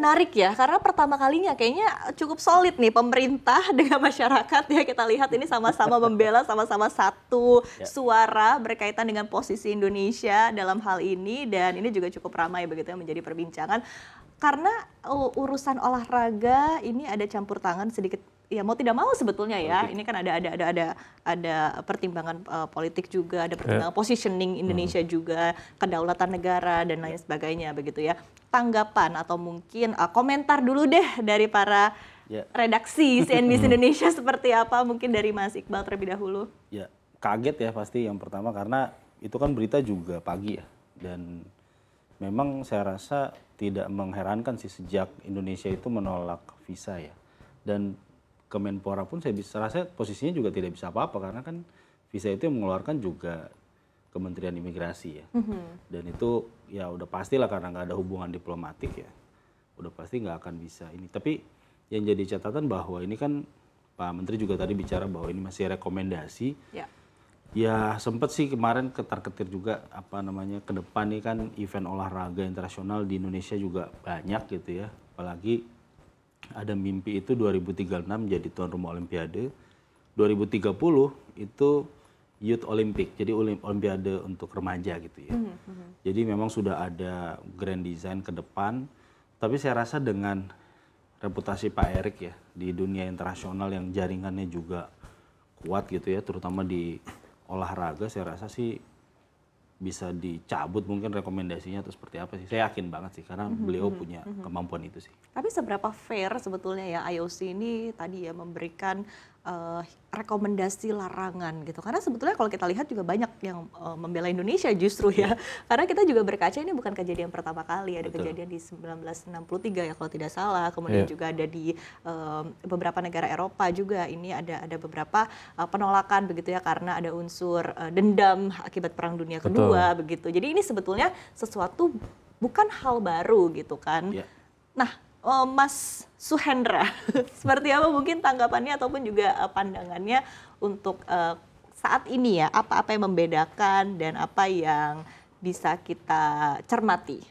menarik ya, karena pertama kalinya kayaknya cukup solid nih pemerintah dengan masyarakat ya. Kita lihat ini sama-sama membela, sama-sama satu suara berkaitan dengan posisi Indonesia dalam hal ini. Dan ini juga cukup ramai begitu ya menjadi perbincangan. Karena urusan olahraga ini ada campur tangan sedikit, ya mau tidak mau sebetulnya ya. Ini kan ada pertimbangan politik juga, ada pertimbangan positioning Indonesia juga, kedaulatan negara dan lain sebagainya begitu ya. Tanggapan atau mungkin komentar dulu deh dari para redaksi CNBC Indonesia seperti apa, mungkin dari Mas Iqbal terlebih dahulu. Ya, kaget ya pasti yang pertama karena itu kan berita juga pagi ya, dan memang saya rasa tidak mengherankan sih sejak Indonesia itu menolak visa ya, dan Kemenpora pun saya bisa rasa posisinya juga tidak bisa apa-apa karena kan visa itu yang mengeluarkan juga Kementerian Imigrasi ya, dan itu ya udah pastilah karena nggak ada hubungan diplomatik ya, udah pasti nggak akan bisa ini. Tapi yang jadi catatan bahwa ini kan Pak Menteri juga tadi bicara bahwa ini masih rekomendasi. Ya sempet sih kemarin ketar-ketir juga apa namanya ke depan nih kan event olahraga internasional di Indonesia juga banyak gitu ya. Apalagi ada mimpi itu 2036 jadi tuan rumah Olimpiade. 2030 itu Youth Olympic, jadi Olimpiade untuk remaja gitu ya. Jadi memang sudah ada grand design ke depan. Tapi saya rasa dengan reputasi Pak Erick ya di dunia internasional yang jaringannya juga kuat gitu ya, terutama di olahraga, saya rasa sih bisa dicabut mungkin rekomendasinya atau seperti apa sih. Saya yakin banget sih karena beliau punya kemampuan itu sih. Tapi seberapa fair sebetulnya ya IOC ini tadi ya memberikan rekomendasi larangan gitu. Karena sebetulnya kalau kita lihat juga banyak yang membela Indonesia justru ya. Karena kita juga berkaca ini bukan kejadian pertama kali. Ada kejadian di 1963 ya kalau tidak salah. Kemudian juga ada di beberapa negara Eropa juga. Ini ada beberapa penolakan begitu ya karena ada unsur dendam akibat Perang Dunia Kedua begitu. Jadi ini sebetulnya sesuatu bukan hal baru gitu kan. Nah, Mas Suhendra, seperti apa mungkin tanggapannya ataupun juga pandangannya untuk saat ini ya, apa-apa yang membedakan dan apa yang bisa kita cermati?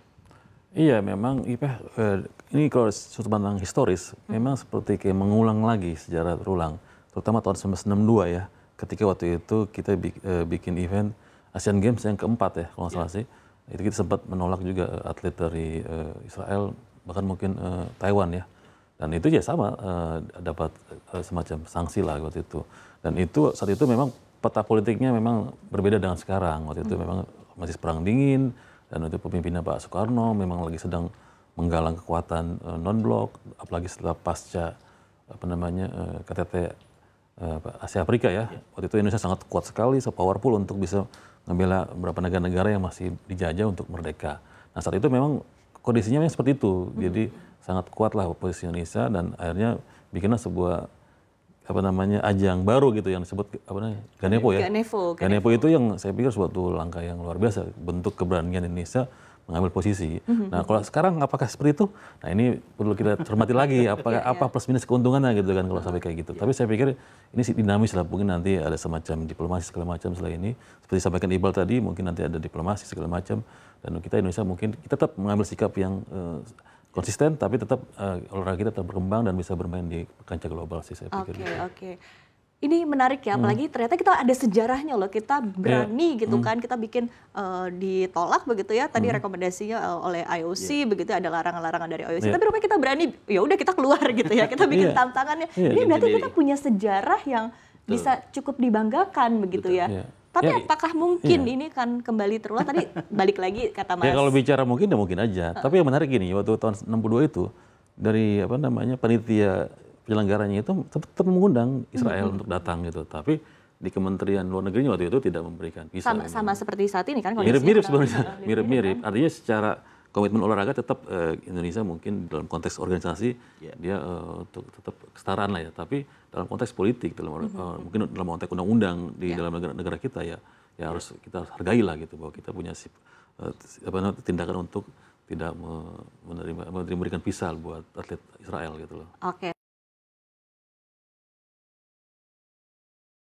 Iya, memang ini kalau sudut pandang historis, memang seperti kayak mengulang lagi sejarah berulang, terutama tahun 1962 ya, ketika waktu itu kita bikin event Asian Games yang keempat ya, kalau nggak salah sih, itu kita sempat menolak juga atlet dari Israel, bahkan mungkin Taiwan ya, dan itu ya sama dapat semacam sanksi lah waktu itu. Dan itu saat itu memang peta politiknya memang berbeda dengan sekarang. Waktu itu memang masih perang dingin, dan itu pemimpinnya Pak Soekarno memang lagi sedang menggalang kekuatan non-blok, apalagi setelah pasca KTT Asia Afrika ya. Waktu itu Indonesia sangat kuat sekali, so powerful untuk bisa membela beberapa negara-negara yang masih dijajah untuk merdeka. Nah saat itu memang kondisinya memang seperti itu, jadi sangat kuatlah posisi Indonesia dan akhirnya bikinlah sebuah ajang baru gitu yang disebut Ganevo ya. Ganevo itu yang saya pikir suatu langkah yang luar biasa, bentuk keberanian Indonesia mengambil posisi. Nah kalau sekarang apakah seperti itu? Nah ini perlu kita cermati lagi apa plus minus keuntungannya gitu kan kalau sampai kayak gitu. Tapi saya pikir ini sih dinamis lah, mungkin nanti ada semacam diplomasi segala macam setelah ini. Seperti sampaikan Iqbal tadi, mungkin nanti ada diplomasi segala macam. Dan kita Indonesia mungkin kita tetap mengambil sikap yang konsisten, tapi tetap olahraga kita tetap berkembang dan bisa bermain di kancah global sih saya pikir. Oke. Ini menarik ya, apalagi ternyata kita ada sejarahnya loh, kita berani gitu kan, kita bikin ditolak begitu ya, tadi rekomendasinya oleh IOC begitu, ada larangan-larangan dari IOC, tapi rupanya kita berani, ya udah kita keluar gitu ya, kita bikin tantangannya. Ini berarti kita punya sejarah yang bisa cukup dibanggakan begitu ya. Tapi apakah mungkin ini kan kembali terulang, tadi balik lagi kata Mas. Ya kalau bicara mungkin ya mungkin aja, tapi yang menarik gini, waktu tahun 62 itu, dari panitia penyelenggaranya itu tetap mengundang Israel untuk datang gitu, tapi di Kementerian Luar Negerinya waktu itu tidak memberikan visa. Sama seperti saat ini kan? Mirip-mirip sebenarnya, mirip-mirip. Artinya secara komitmen olahraga tetap Indonesia mungkin dalam konteks organisasi dia untuk tetap kesetaraan lah ya, tapi dalam konteks politik, mungkin dalam konteks undang-undang di dalam negara kita ya harus kita hargai lah gitu, bahwa kita punya tindakan untuk tidak memberikan visa buat atlet Israel gitu loh. Oke,